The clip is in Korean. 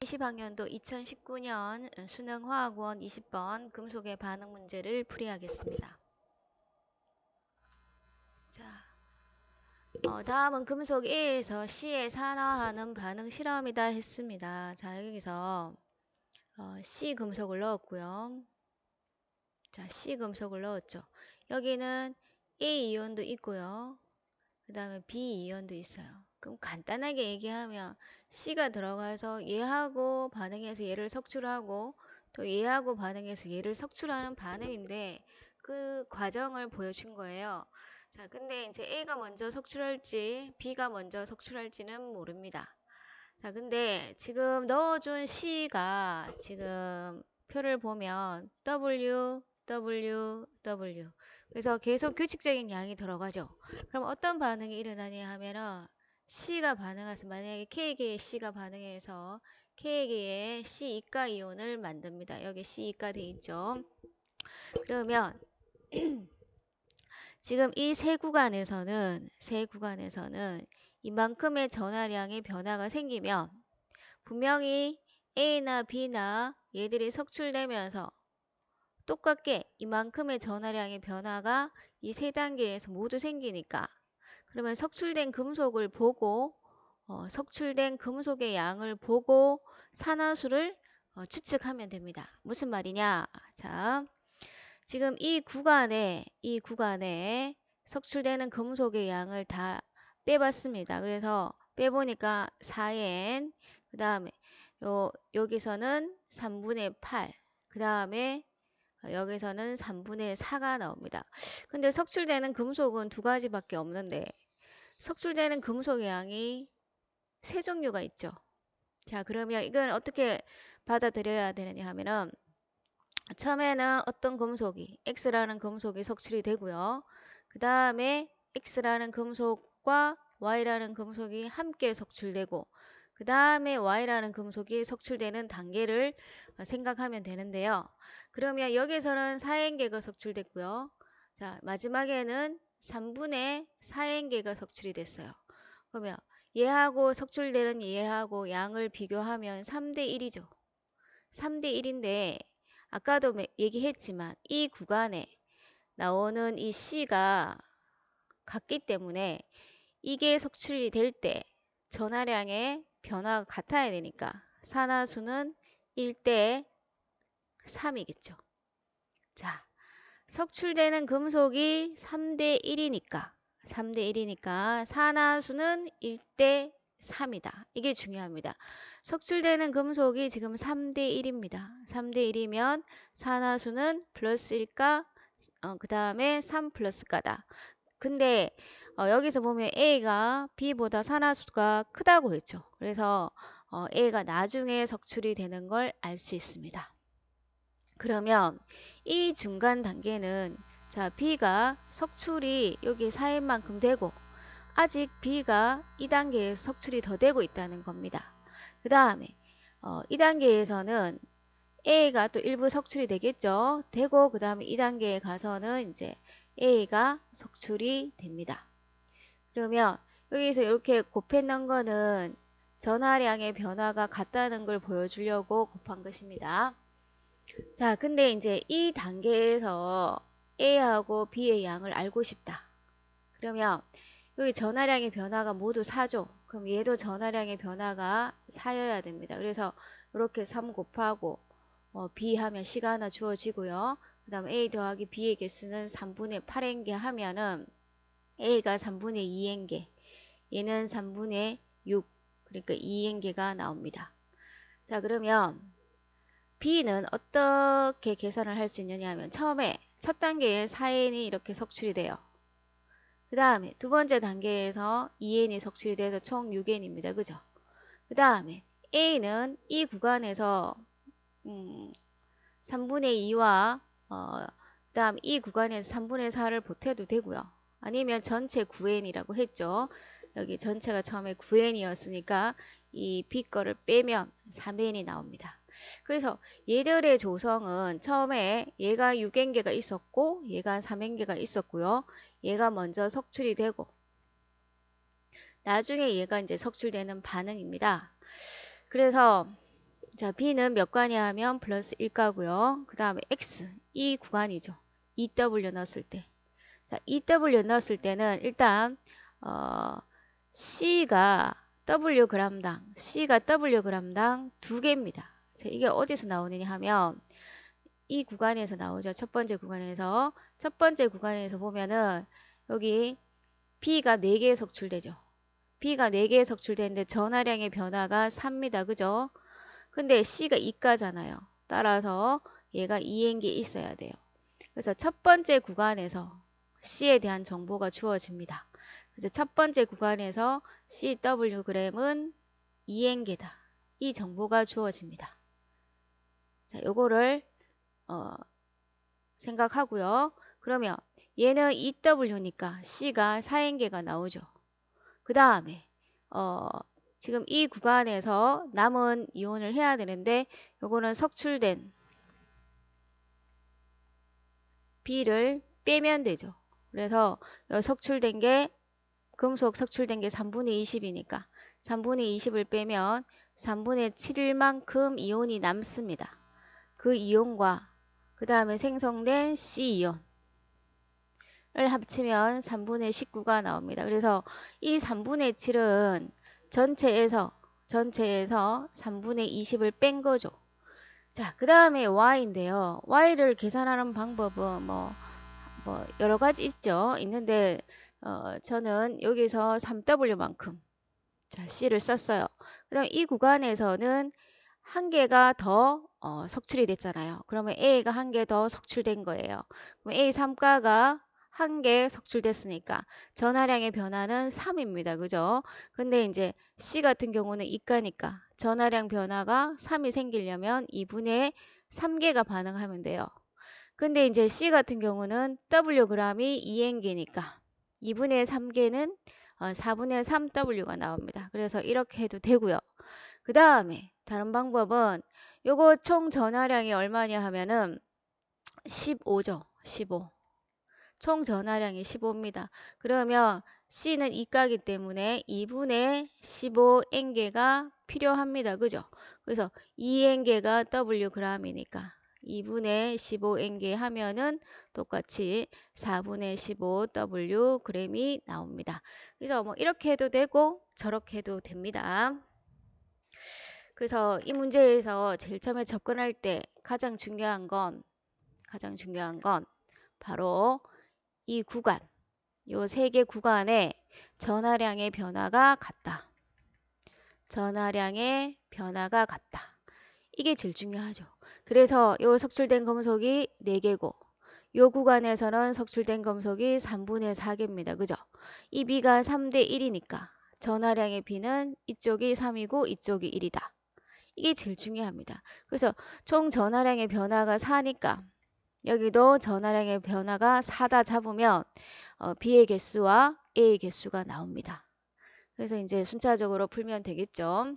20학년도 2019년 수능화학원 20번 금속의 반응 문제를 풀이하겠습니다. 자, 다음은 금속 A에서 C에 산화하는 반응 실험이다 했습니다. 자, 여기서 C 금속을 넣었고요. 자, C 금속을 넣었죠. 여기는 A 이온도 있고요. 그 다음에 B 이온도 있어요. 그럼 간단하게 얘기하면 C가 들어가서 얘하고 반응해서 얘를 석출하고 또 얘하고 반응해서 얘를 석출하는 반응인데 그 과정을 보여준 거예요. 자, 근데 이제 A가 먼저 석출할지 B가 먼저 석출할지는 모릅니다. 자, 근데 지금 넣어준 C가 지금 표를 보면 W, W, W. 그래서 계속 규칙적인 양이 들어가죠. 그럼 어떤 반응이 일어나냐 하면은 C가 반응해서 만약에 K개의 C가 반응해서 K개의 C 이가 이온을 만듭니다. 여기 C 이가 돼 있죠. 그러면 지금 이 세 구간에서는 이만큼의 전하량의 변화가 생기면 분명히 A나 B나 얘들이 석출되면서 똑같게 이만큼의 전하량의 변화가 이 세 단계에서 모두 생기니까 그러면 석출된 금속을 보고 석출된 금속의 양을 보고 산화수를 추측하면 됩니다. 무슨 말이냐? 자, 지금 이 구간에 석출되는 금속의 양을 다 빼봤습니다. 그래서 빼보니까 4N, 그 다음에 여기서는 3분의 8, 그 다음에 여기서는 3분의 4가 나옵니다. 근데 석출되는 금속은 두 가지밖에 없는데 석출되는 금속의 양이 세 종류가 있죠. 자, 그러면 이건 어떻게 받아들여야 되느냐 하면은 처음에는 어떤 금속이 X라는 금속이 석출이 되고요. 그 다음에 X라는 금속과 Y라는 금속이 함께 석출되고 그 다음에 Y라는 금속이 석출되는 단계를 생각하면 되는데요. 그러면 여기서는 4N개가 석출됐고요. 자, 마지막에는 3분의 4N개가 석출이 됐어요. 그러면 얘하고 석출되는 얘하고 양을 비교하면 3대 1이죠. 3대 1인데 아까도 얘기했지만 이 구간에 나오는 이 C가 같기 때문에 이게 석출이 될 때 전하량의 변화가 같아야 되니까 산화수는 1대 3이겠죠. 자, 석출되는 금속이 3대 1이니까 산화수는 1대 3이다. 이게 중요합니다. 석출되는 금속이 지금 3대 1입니다. 3대 1이면 산화수는 플러스 1가 그 다음에 3 플러스가다. 근데 여기서 보면 A가 B보다 산화수가 크다고 했죠. 그래서 A가 나중에 석출이 되는 걸 알 수 있습니다. 그러면 이 중간 단계는 자, B가 석출이 여기 4N만큼 되고 아직 B가 이 단계에서 석출이 더 되고 있다는 겁니다. 그 다음에 이 단계에서는 A가 또 일부 석출이 되겠죠. 되고 그 다음에 이 단계에 가서는 이제 A가 석출이 됩니다. 그러면 여기서 이렇게 곱해 놓은 거는 전하량의 변화가 같다는 걸 보여주려고 곱한 것입니다. 자, 근데 이제 이 단계에서 A하고 B의 양을 알고 싶다. 그러면 여기 전하량의 변화가 모두 4죠. 그럼 얘도 전하량의 변화가 4여야 됩니다. 그래서 이렇게 3 곱하고 B 하면 C가 하나 주어지고요. 그 다음 A 더하기 B의 개수는 3분의 8N개 하면은 A가 3분의 2N개, 얘는 3분의 6, 그러니까 2N개가 나옵니다. 자, 그러면 B는 어떻게 계산을 할 수 있느냐 하면 처음에 첫 단계에 4N이 이렇게 석출이 돼요. 그 다음에 두 번째 단계에서 2N이 석출이 돼서 총 6N입니다. 그죠? 그 다음에 A는 이 구간에서 3분의 2와 그 다음 이 구간에서 3분의 4를 보태도 되고요. 아니면 전체 9N이라고 했죠. 여기 전체가 처음에 9N이었으니까 이 B 거를 빼면 3N이 나옵니다. 그래서 얘들의 조성은 처음에 얘가 6N개가 있었고 얘가 3N개가 있었고요. 얘가 먼저 석출이 되고 나중에 얘가 이제 석출되는 반응입니다. 그래서 자, B는 몇 가냐 하면 플러스 1가고요. 그 다음에 X, 이 구간이죠. EW 넣었을 때. 자, EW 넣었을 때는 일단 C가 Wg당 2개입니다. 자, 이게 어디서 나오느냐 하면 이 구간에서 나오죠. 첫 번째 구간에서 보면은 여기 B가 4개 석출되죠. B가 4개 석출되는데 전하량의 변화가 3입니다. 그죠? 근데 C가 2가잖아요. 따라서 얘가 2N개 있어야 돼요. 그래서 첫 번째 구간에서 C에 대한 정보가 주어집니다. 그래서 첫 번째 구간에서 CWg은 2N개다. 이 정보가 주어집니다. 자, 요거를 생각하고요. 그러면 얘는 EW니까 C가 4N개가 나오죠. 그 다음에 지금 이 구간에서 남은 이온을 해야 되는데 요거는 석출된 B를 빼면 되죠. 그래서 석출된 게 금속 석출된 게 3분의 20이니까 3분의 20을 빼면 3분의 7만큼 이온이 남습니다. 그 이온과 그 다음에 생성된 C이온을 합치면 3분의 19가 나옵니다. 그래서 이 3분의 7은 전체에서 3분의 20을 뺀 거죠. 자, 그 다음에 Y인데요. Y를 계산하는 방법은 뭐 여러 가지 있는데 저는 여기서 3W만큼 자, C를 썼어요. 그 다음에 이 구간에서는 한 개가 더 석출이 됐잖아요. 그러면 A가 한 개 더 석출된 거예요. 그럼 A 3가가 한 개 석출됐으니까 전하량의 변화는 3입니다. 그죠? 근데 이제 C 같은 경우는 2가니까 전하량 변화가 3이 생기려면 2분의 3개가 반응하면 돼요. 근데 이제 C 같은 경우는 Wg이 2N개니까 2분의 3개는 4분의 3W가 나옵니다. 그래서 이렇게 해도 되고요. 그 다음에 다른 방법은 요거 총 전하량이 얼마냐 하면은 15죠. 15. 총 전하량이 15입니다. 그러면 C는 2가기 때문에 2분의 15N개가 필요합니다. 그죠? 그래서 2N개가 Wg이니까 2분의 15N개 하면은 똑같이 4분의 15W g이 나옵니다. 그래서 뭐 이렇게 해도 되고 저렇게 해도 됩니다. 그래서 이 문제에서 제일 처음에 접근할 때 가장 중요한 건 바로 이 구간, 요 3개 구간에 전하량의 변화가 같다. 전하량의 변화가 같다. 이게 제일 중요하죠. 그래서 요 석출된 금속이 4개고 요 구간에서는 석출된 금속이 3분의 4개입니다. 그죠? 이 B가 3대 1이니까 전하량의 B는 이쪽이 3이고 이쪽이 1이다. 이게 제일 중요합니다. 그래서 총 전하량의 변화가 4니까 여기도 전하량의 변화가 4다 잡으면 B의 개수와 A의 개수가 나옵니다. 그래서 이제 순차적으로 풀면 되겠죠.